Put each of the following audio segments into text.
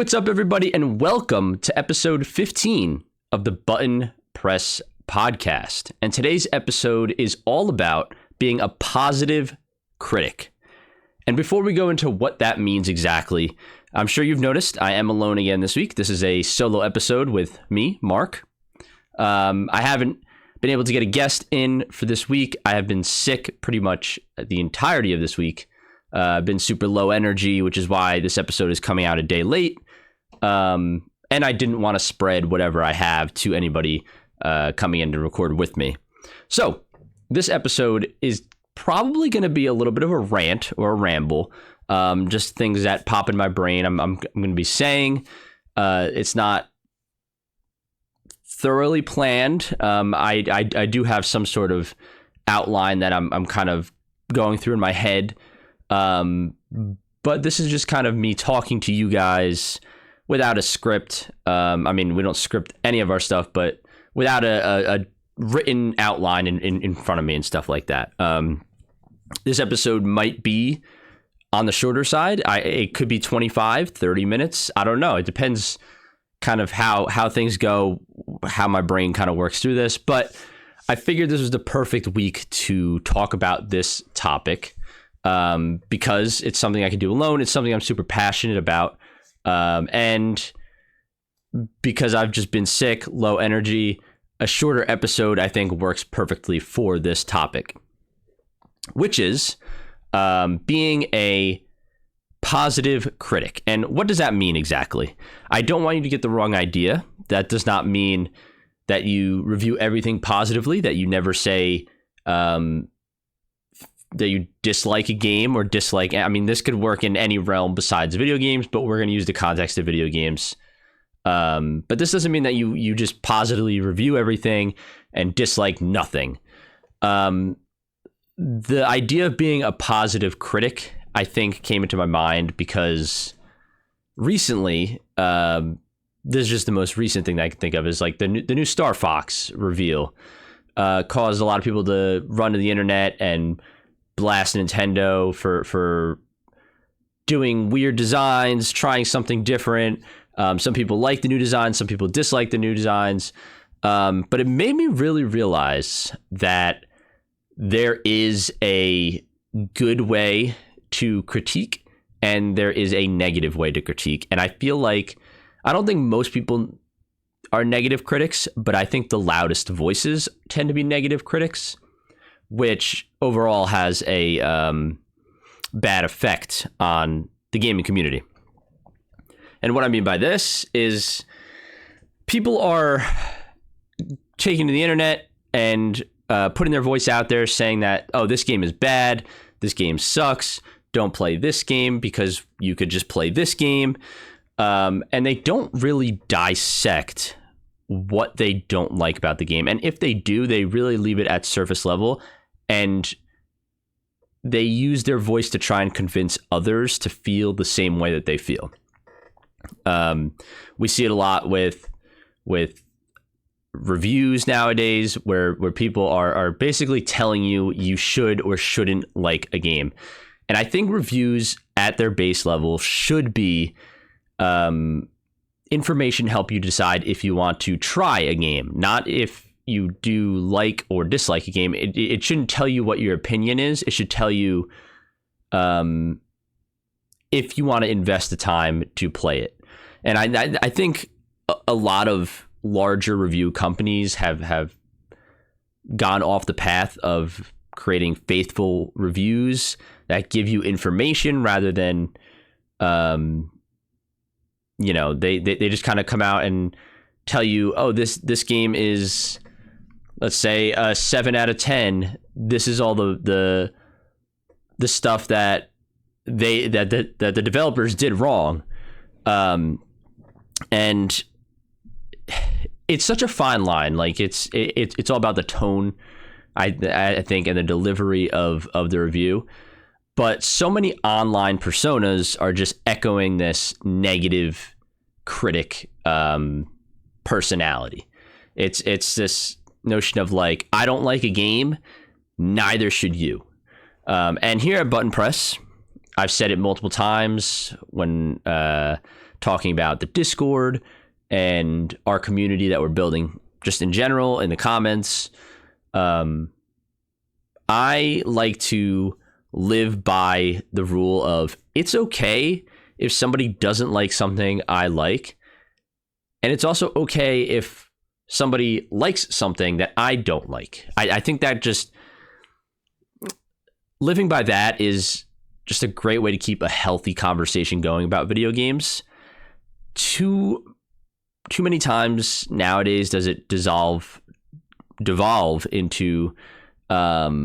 what's up, everybody, and welcome to episode 15 of the ButtonPress podcast. And today's episode is all about being a positive critic. And before we go into what that means exactly, I'm sure you've noticed I am alone again this week. This is a solo episode with me, Mark. I haven't been able to get a guest in for this week. I have been sick pretty much the entirety of this week. I've been super low energy, which is why this episode is coming out a day late. And I didn't want to spread whatever I have to anybody coming in to record with me. So this episode is probably going to be a little bit of a rant or a ramble. Just things that pop in my brain. I'm going to be saying. It's not thoroughly planned. I do have some sort of outline that I'm kind of going through in my head. But this is just kind of me talking to you guys without a script. I mean, we don't script any of our stuff, but without a written outline in front of me and stuff like that. This episode might be on the shorter side. It could be 25, 30 minutes. I don't know. It depends kind of how things go, how my brain kind of works through this. But I figured this was the perfect week to talk about this topic. Because it's something I can do alone. It's something I'm super passionate about. And because I've just been sick, low energy, a shorter episode, I think, works perfectly for this topic, which is being a positive critic. And what does that mean exactly? I don't want you to get the wrong idea. That does not mean that you review everything positively, that you never say, that you dislike a game or dislike. I mean, this could work in any realm besides video games, but we're going to use the context of video games. But this doesn't mean that you just positively review everything and dislike nothing. The idea of being a positive critic, I think, came into my mind because recently, this is just the most recent thing that I can think of, is like the new Star Fox reveal caused a lot of people to run to the internet and blast Nintendo for doing weird designs, trying something different. Some people like the new designs, some people dislike the new designs. But it made me really realize that there is a good way to critique and there is a negative way to critique. And I feel like, I don't think most people are negative critics, but I think the loudest voices tend to be negative critics, which overall has a bad effect on the gaming community. And what I mean by this is people are taking to the internet and putting their voice out there saying that, oh, this game is bad, this game sucks, don't play this game because you could just play this game. And they don't really dissect what they don't like about the game. And if they do, they really leave it at surface level. And they use their voice to try and convince others to feel the same way that they feel. We see it a lot with reviews nowadays, where people are basically telling you should or shouldn't like a game. And I think reviews at their base level should be information help you decide if you want to try a game, not if you do like or dislike a game. It shouldn't tell you what your opinion is. It should tell you if you want to invest the time to play it. And I think a lot of larger review companies have gone off the path of creating faithful reviews that give you information rather than, they just kind of come out and tell you, oh, this game is, let's say, a 7 out of 10. This is all the stuff that the developers did wrong, and it's such a fine line. Like it's all about the tone, I think, and the delivery of the review. But so many online personas are just echoing this negative critic personality. It's this notion of like, I don't like a game, neither should you. And here at ButtonPress, I've said it multiple times when talking about the Discord and our community that we're building just in general in the comments. I like to live by the rule of it's okay if somebody doesn't like something I like. And it's also okay if somebody likes something that I don't like. I think that just living by that is just a great way to keep a healthy conversation going about video games. Too many times nowadays does it devolve into a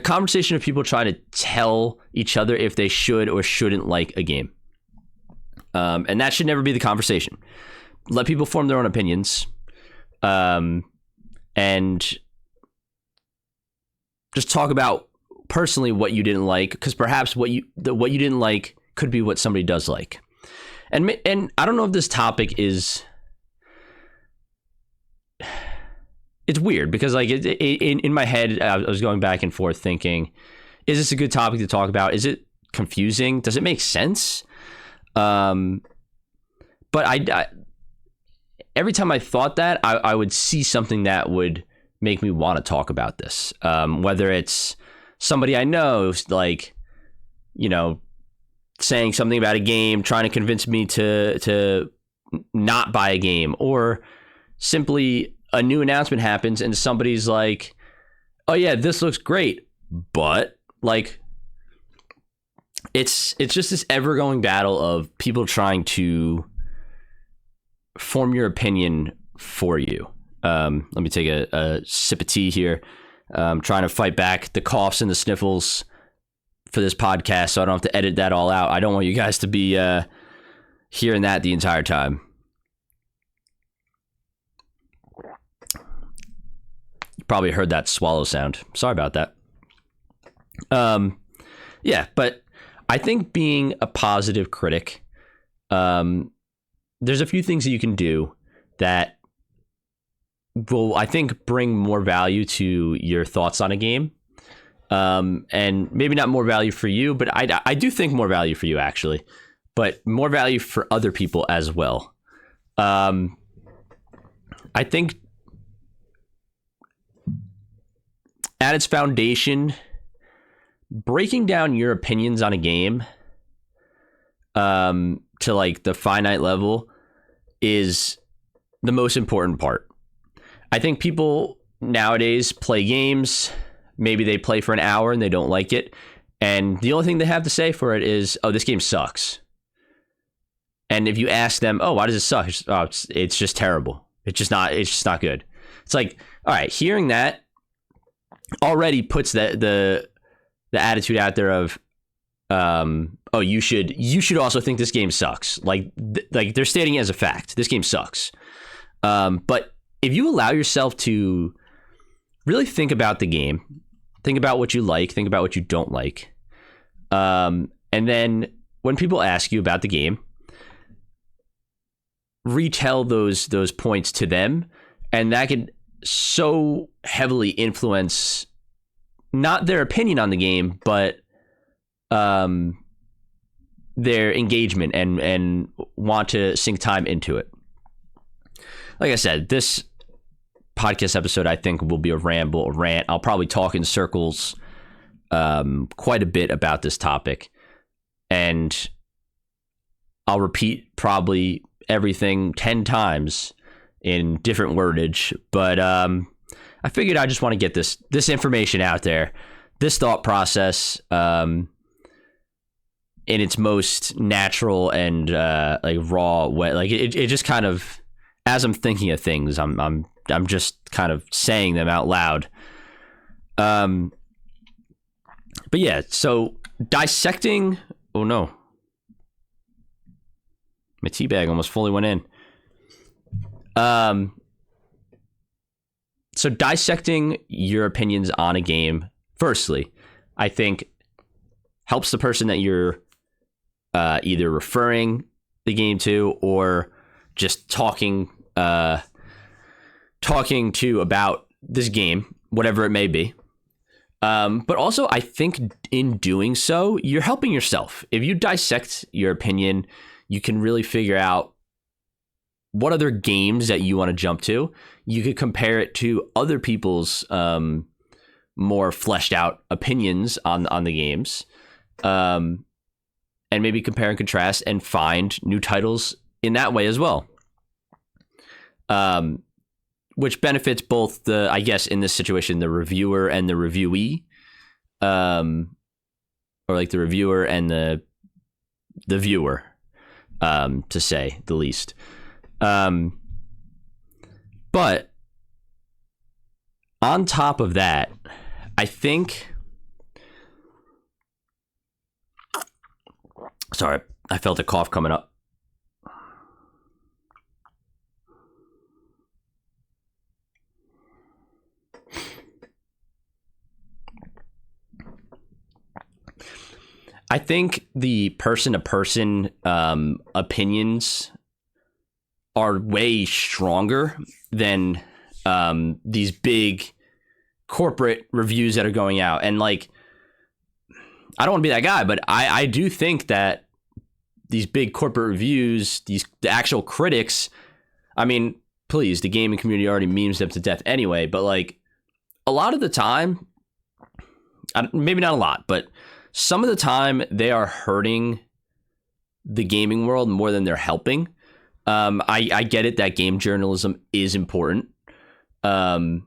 conversation of people trying to tell each other if they should or shouldn't like a game. And that should never be the conversation. Let people form their own opinions, and just talk about personally what you didn't like, because perhaps what you didn't like could be what somebody does like. And I don't know if this topic is, it's weird because like in my head I was going back and forth thinking, is this a good topic to talk about? Is it confusing? Does it make sense? But I every time I thought that, I would see something that would make me want to talk about this. Whether it's somebody I know, like, you know, saying something about a game, trying to convince me to not buy a game, or simply a new announcement happens and somebody's like, oh yeah, this looks great, but like, it's just this ever-going battle of people trying to form your opinion for you. Let me take a sip of tea here. Trying to fight back the coughs and the sniffles for this podcast so I don't have to edit that all out. I don't want you guys to be hearing that the entire time. You probably heard that swallow sound. Sorry about that. Yeah, but I think being a positive critic, there's a few things that you can do that will, I think, bring more value to your thoughts on a game. And maybe not more value for you, but I do think more value for you, actually, but more value for other people as well. I think at its foundation, breaking down your opinions on a game to like the finite level is the most important part. I think people nowadays play games, maybe they play for an hour and they don't like it, and the only thing they have to say for it is, oh, this game sucks. And if you ask them, oh, why does it suck? It's just terrible. It's just not good. It's like, all right, hearing that already puts the attitude out there of, oh, you should also think this game sucks. Like they're stating it as a fact. This game sucks. But if you allow yourself to really think about the game, think about what you like, think about what you don't like, and then when people ask you about the game, retell those points to them, and that could so heavily influence not their opinion on the game, but their engagement and want to sink time into it. Like I said, this podcast episode, I think, will be a ramble, a rant. I'll probably talk in circles quite a bit about this topic, and I'll repeat probably everything 10 times in different wordage, but I figured I just want to get this information out there, this thought process in its most natural and like raw way. Like it just kind of, as I'm thinking of things, I'm just kind of saying them out loud. But yeah, so dissecting. Oh no, my tea bag almost fully went in. So dissecting your opinions on a game, firstly, I think helps the person that you're either referring the game to or just talking to about this game, whatever it may be. But also, I think in doing so, you're helping yourself. If you dissect your opinion, you can really figure out what other games that you want to jump to. You could compare it to other people's more fleshed out opinions on the games, and maybe compare and contrast and find new titles in that way as well. Which benefits both the, I guess in this situation, the reviewer and the reviewee, or like the reviewer and the viewer, to say the least. But on top of that, I think, sorry, I felt a cough coming up. I think the person-to-person opinions are way stronger than these big corporate reviews that are going out. And like, I don't want to be that guy, but I do think that these big corporate reviews, the actual critics, I mean, please, the gaming community already memes them to death anyway, but like a lot of the time, maybe not a lot, but some of the time they are hurting the gaming world more than they're helping. I get it that game journalism is important. It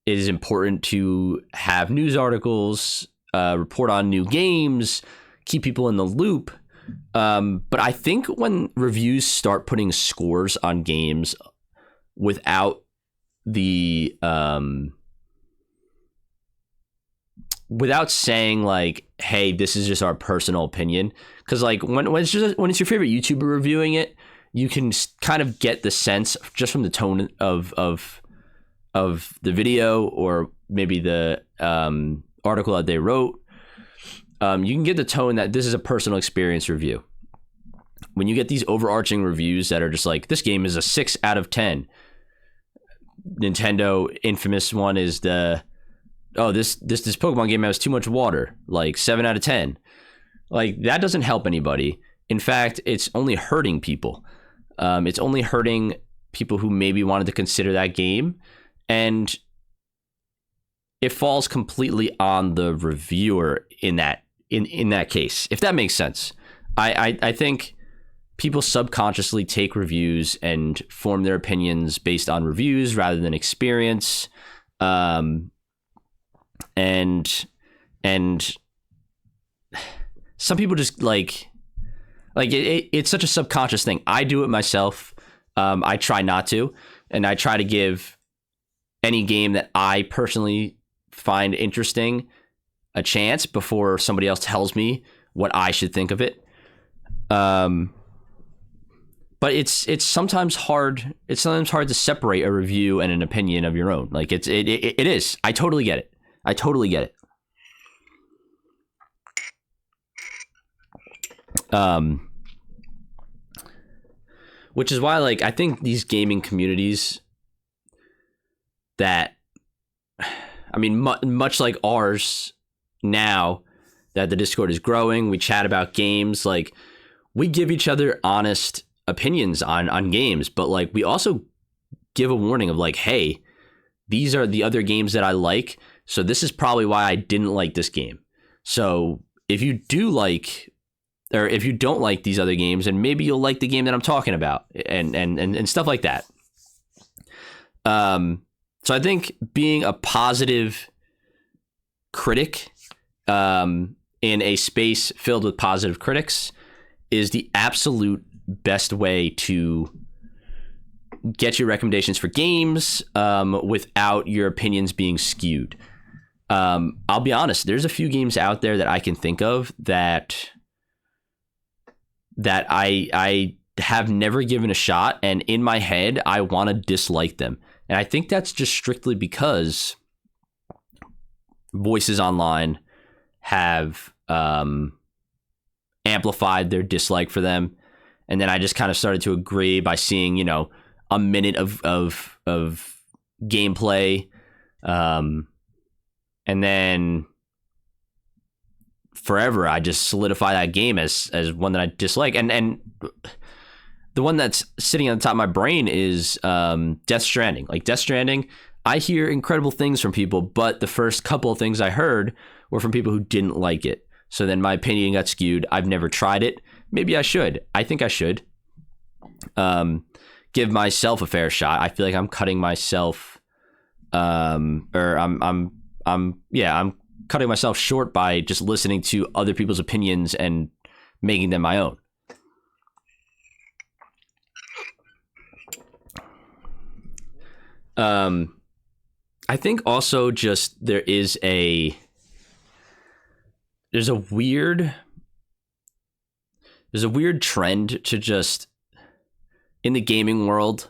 is important to have news articles, report on new games, keep people in the loop. But I think when reviews start putting scores on games without the without saying like, hey, this is just our personal opinion, because like when it's your favorite YouTuber reviewing it, you can kind of get the sense just from the tone of the video, or maybe the article that they wrote. You can get the tone that this is a personal experience review. When you get these overarching reviews that are just like, this game is a 6 out of 10. Nintendo infamous one is the, oh, this Pokemon game has too much water, like 7 out of 10. Like, that doesn't help anybody. In fact, it's only hurting people. It's only hurting people who maybe wanted to consider that game. And it falls completely on the reviewer in that case, if that makes sense. I think people subconsciously take reviews and form their opinions based on reviews rather than experience. And some people just like it's such a subconscious thing. I do it myself. I try not to, and I try to give any game that I personally find interesting a chance before somebody else tells me what I should think of it. But it's sometimes hard. It's sometimes hard to separate a review and an opinion of your own. Like it is. I totally get it. Which is why, like, I think these gaming communities that, I mean, much like ours now, that the Discord is growing, we chat about games, like, we give each other honest opinions on games, but like, we also give a warning of like, hey, these are the other games that I like, so this is probably why I didn't like this game. So if you do like, or if you don't like these other games, and maybe you'll like the game that I'm talking about, and stuff like that. So I think being a positive critic in a space filled with positive critics is the absolute best way to get your recommendations for games without your opinions being skewed. I'll be honest, there's a few games out there that I can think of that I have never given a shot, and in my head I want to dislike them. And I think that's just strictly because voices online have amplified their dislike for them. And then I just kind of started to agree by seeing, a minute of gameplay, and then forever I just solidify that game as one that I dislike. And the one that's sitting on the top of my brain is Death Stranding. Like Death Stranding, I hear incredible things from people, but the first couple of things I heard were from people who didn't like it. So then my opinion got skewed. I've never tried it. Maybe I should. I think I should give myself a fair shot. I feel like I'm cutting myself, I'm cutting myself short by just listening to other people's opinions and making them my own. I think also just there's a weird trend to just in the gaming world,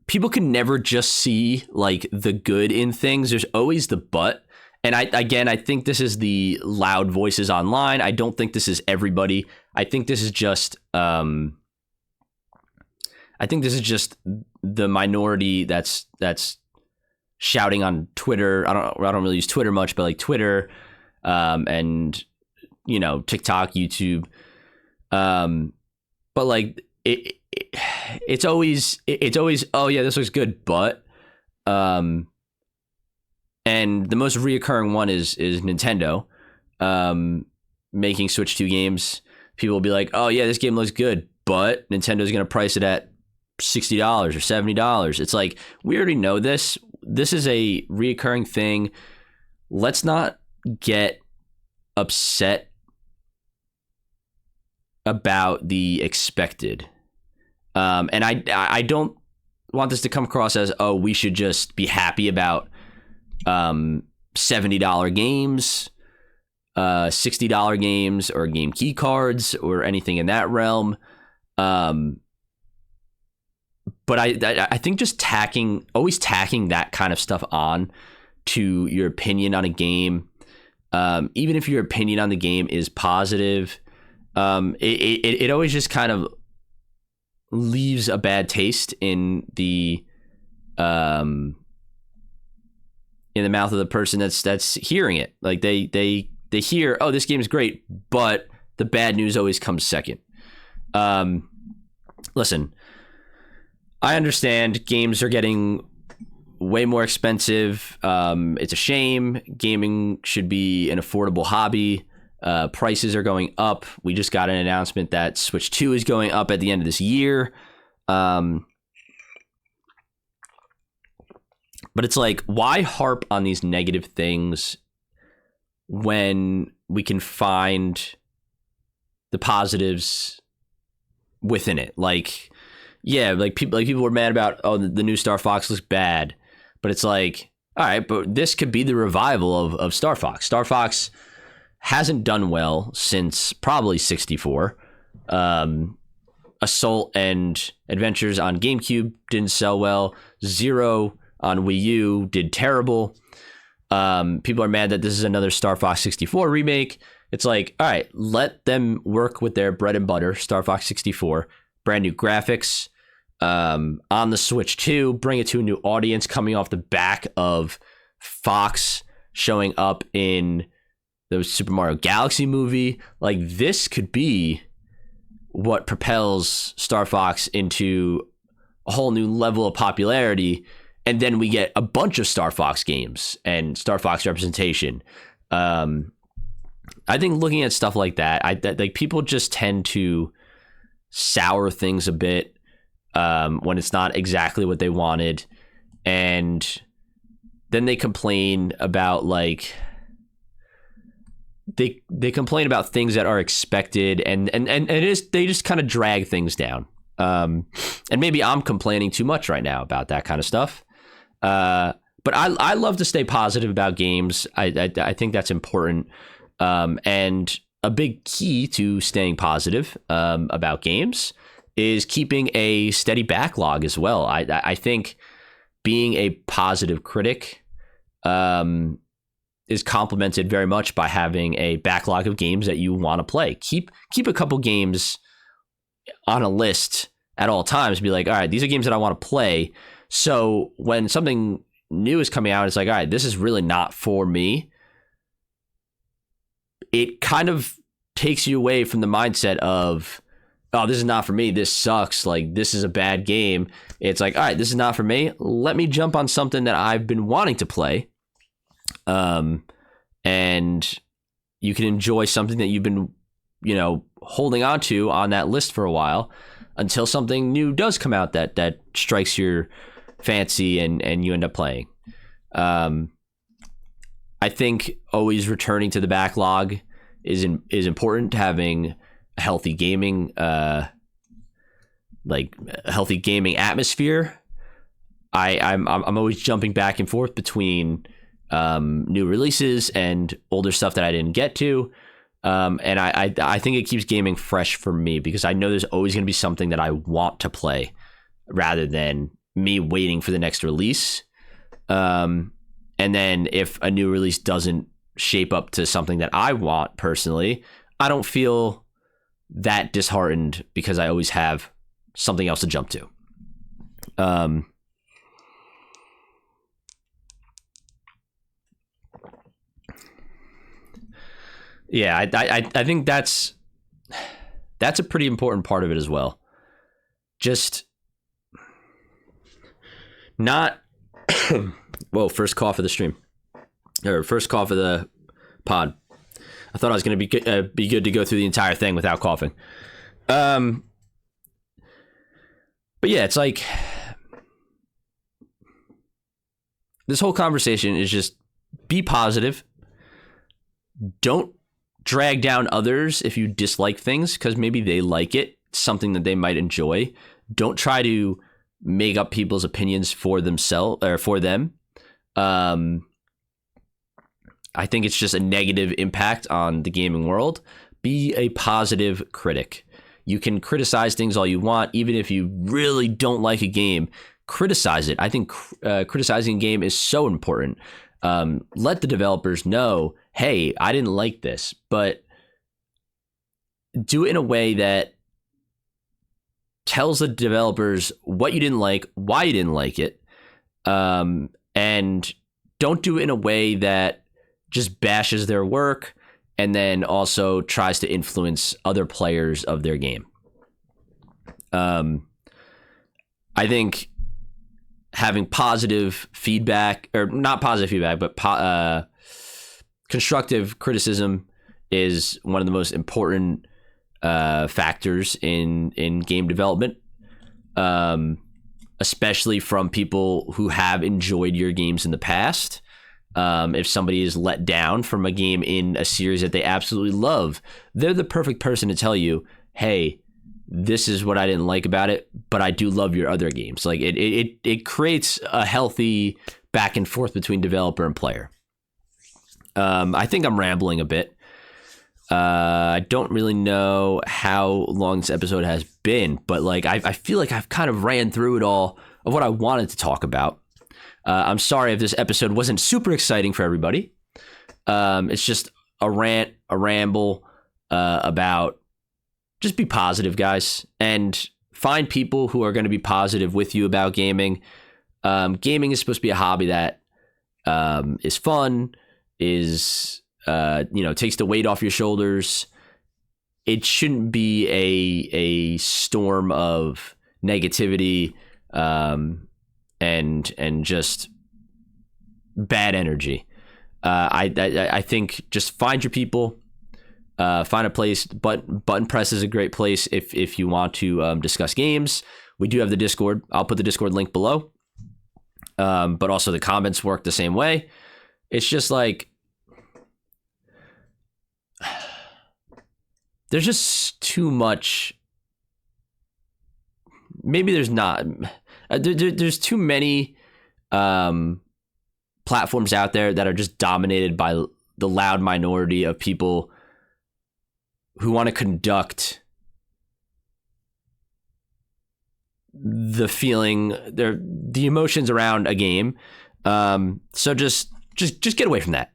people can never just see like the good in things. There's always the but. And I think this is the loud voices online. I don't think this is everybody. I think this is just the minority that's shouting on Twitter. I don't really use Twitter much, but like Twitter, and TikTok, YouTube, but like it's always oh yeah, this looks good, but and the most reoccurring one is Nintendo making Switch 2 games. People will be like, oh yeah, this game looks good, but Nintendo's going to price it at $60 or $70. It's like, we already know this. This is a reoccurring thing. Let's not get upset about the expected. And I don't want this to come across as, oh, we should just be happy about $70 games, $60 games, or game key cards, or anything in that realm. But I think just always tacking that kind of stuff on to your opinion on a game, even if your opinion on the game is positive, it always just kind of leaves a bad taste in the mouth of the person that's hearing it. Like they hear, oh, this game is great, but the bad news always comes second. Listen, I understand games are getting way more expensive. It's a shame. Gaming should be an affordable hobby. Prices are going up. We just got an announcement that Switch 2 is going up at the end of this year. But it's like, why harp on these negative things when we can find the positives within it? Like, yeah, like people were mad about, oh, the new Star Fox looks bad, but it's like, all right, but this could be the revival of Star Fox. Star Fox hasn't done well since probably 64. Assault and Adventures on GameCube didn't sell well. Zero on Wii U did terrible. People are mad that this is another Star Fox 64 remake. It's like, all right, let them work with their bread and butter, Star Fox 64. Brand new graphics on the Switch 2, bring it to a new audience coming off the back of Fox showing up in the Super Mario Galaxy movie. Like, this could be what propels Star Fox into a whole new level of popularity, and then we get a bunch of Star Fox games and Star Fox representation. I think looking at stuff like that, like people just tend to sour things a bit when it's not exactly what they wanted, and then they complain about like they complain about things that are expected, and it is, they just kind of drag things down. And maybe I'm complaining too much right now about that kind of stuff. But I love to stay positive about games. I think that's important. And a big key to staying positive about games is keeping a steady backlog as well. I think being a positive critic is complemented very much by having a backlog of games that you want to play. Keep a couple games on a list at all times. Be like, all right, these are games that I want to play. So when something new is coming out, it's like, all right, this is really not for me. It kind of takes you away from the mindset of, oh, this is not for me. This sucks. Like, this is a bad game. It's like, all right, this is not for me. Let me jump on something that I've been wanting to play. And you can enjoy something that you've been, holding on to on that list for a while until something new does come out that strikes your fancy and you end up playing. I think always returning to the backlog is important. Having a healthy gaming, a healthy gaming atmosphere. I'm always jumping back and forth between new releases and older stuff that I didn't get to. And I think it keeps gaming fresh for me because I know there's always going to be something that I want to play rather than me waiting for the next release. And then if a new release doesn't shape up to something that I want personally, I don't feel that disheartened because I always have something else to jump to. Yeah, I think that's a pretty important part of it as well. Just not whoa, first cough of the stream, or first cough of the pod. I thought I was going to be good to go through the entire thing without coughing. But yeah, it's like this whole conversation is just be positive. Don't drag down others if you dislike things because maybe they like it, something that they might enjoy. Don't try to make up people's opinions for themselves or for them. I think it's just a negative impact on the gaming world. Be a positive critic. You can criticize things all you want, even if you really don't like a game. Criticize it. I think criticizing a game is so important. Let the developers know, hey, I didn't like this, but do it in a way that tells the developers what you didn't like, why you didn't like it, and don't do it in a way that just bashes their work and then also tries to influence other players of their game. I think having positive feedback, or not positive feedback, but constructive criticism is one of the most important factors in game development, especially from people who have enjoyed your games in the past. If somebody is let down from a game in a series that they absolutely love, they're the perfect person to tell you, hey, this is what I didn't like about it, but I do love your other games. Like it creates a healthy back and forth between developer and player. I think I'm rambling a bit. I don't really know how long this episode has been, but like I feel like I've kind of ran through it all of what I wanted to talk about. I'm sorry if this episode wasn't super exciting for everybody. It's just a rant, a ramble about just be positive, guys, and find people who are going to be positive with you about gaming. Gaming is supposed to be a hobby that is fun, is takes the weight off your shoulders. It shouldn't be a storm of negativity and just bad energy. I think just find your people. Find a place. ButtonPress is a great place if you want to discuss games. We do have the Discord. I'll put the Discord link below. But also the comments work the same way. It's just like there's just too much. Maybe there's not. There's too many platforms out there that are just dominated by the loud minority of people who want to conduct the feeling, the emotions around a game. So just get away from that.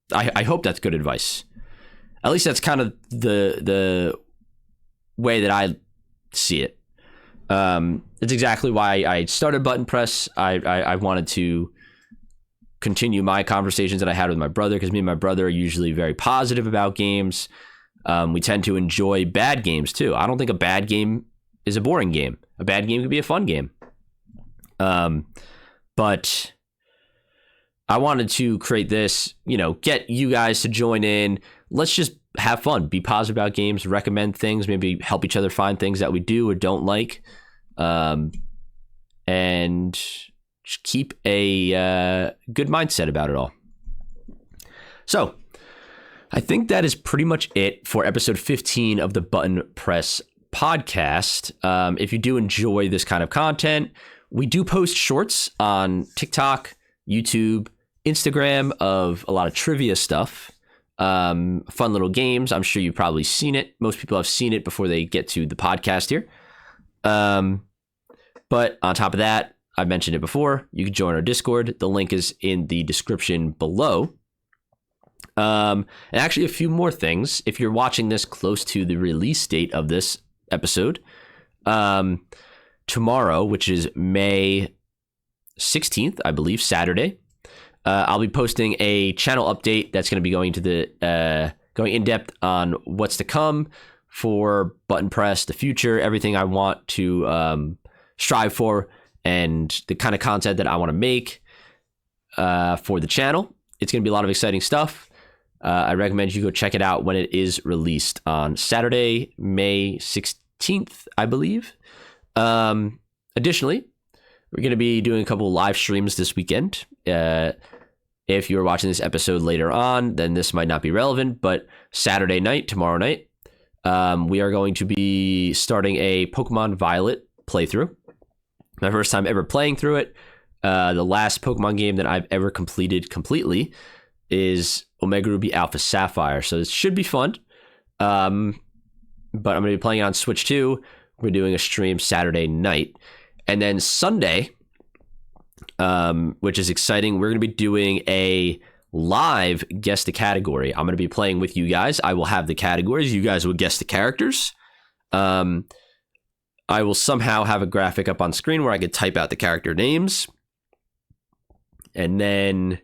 I hope that's good advice. At least that's kind of the way that I see it. It's exactly why I started ButtonPress. I wanted to continue my conversations that I had with my brother, because me and my brother are usually very positive about games. We tend to enjoy bad games too. I don't think a bad game is a boring game. A bad game could be a fun game. But I wanted to create this, get you guys to join in. Let's just have fun, be positive about games, recommend things, maybe help each other find things that we do or don't like. And just keep a good mindset about it all. So I think that is pretty much it for episode 15 of the ButtonPress podcast. If you do enjoy this kind of content, we do post shorts on TikTok, YouTube, Instagram of a lot of trivia stuff, fun little games. I'm sure you've probably seen it. Most people have seen it before they get to the podcast here. But on top of that, I mentioned it before, you can join our Discord. The link is in the description below. And actually a few more things. If you're watching this close to the release date of this episode, tomorrow, which is May 16th, I believe, Saturday, I'll be posting a channel update that's going to be going in depth on what's to come for ButtonPress, the future, everything I want to strive for, and the kind of content that I want to make for the channel. It's going to be a lot of exciting stuff. I recommend you go check it out when it is released on Saturday, May 16th, I believe. Additionally, we're going to be doing a couple live streams this weekend. If you're watching this episode later on, then this might not be relevant, but Saturday night, tomorrow night, we are going to be starting a Pokemon Violet playthrough. My first time ever playing through it. The last Pokemon game that I've ever completed completely is Omega Ruby Alpha Sapphire. So this should be fun. But I'm going to be playing it on Switch 2. We're doing a stream Saturday night. And then Sunday, which is exciting, we're going to be doing a live guess the category. I'm going to be playing with you guys. I will have the categories. You guys will guess the characters. I will somehow have a graphic up on screen where I could type out the character names. And then,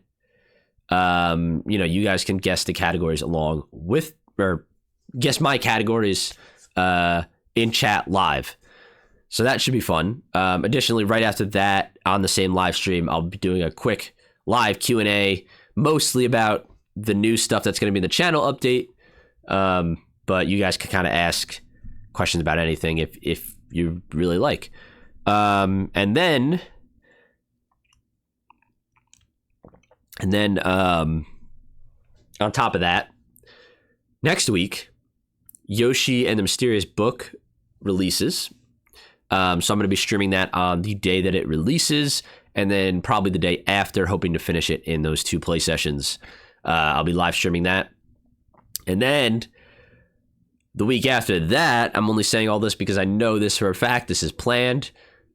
you guys can guess the categories along with, or guess my categories in chat live. So that should be fun. Additionally, right after that, on the same live stream, I'll be doing a quick live Q&A, mostly about the new stuff that's going to be in the channel update. But you guys can kind of ask questions about anything if you really like. And then on top of that, next week, Yoshi and the Mysterious Book releases. So I'm going to be streaming that on the day that it releases, and then probably the day after, hoping to finish it in those 2 play sessions. I'll be live streaming that. And then the week after that, I'm only saying all this because I know this for a fact. This is planned.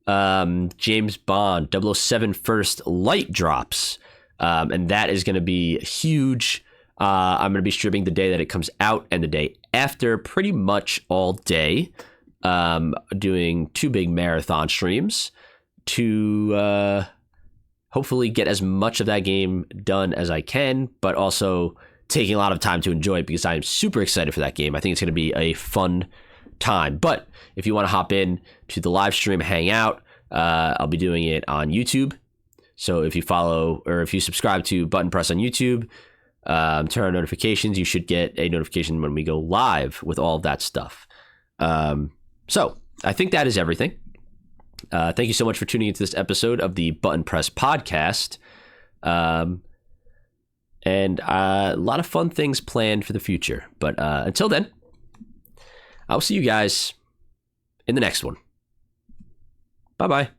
James Bond 007 First Light drops. And that is going to be huge. I'm going to be streaming the day that it comes out and the day after, pretty much all day. Doing 2 big marathon streams to hopefully get as much of that game done as I can, but also taking a lot of time to enjoy it because I am super excited for that game. I think it's going to be a fun time. But if you want to hop in to the live stream, hang out, I'll be doing it on YouTube. So if you follow or if you subscribe to ButtonPress on YouTube, turn on notifications, you should get a notification when we go live with all of that stuff. So I think that is everything. Thank you so much for tuning into this episode of the ButtonPress podcast. And a lot of fun things planned for the future. But until then, I'll see you guys in the next one. Bye-bye.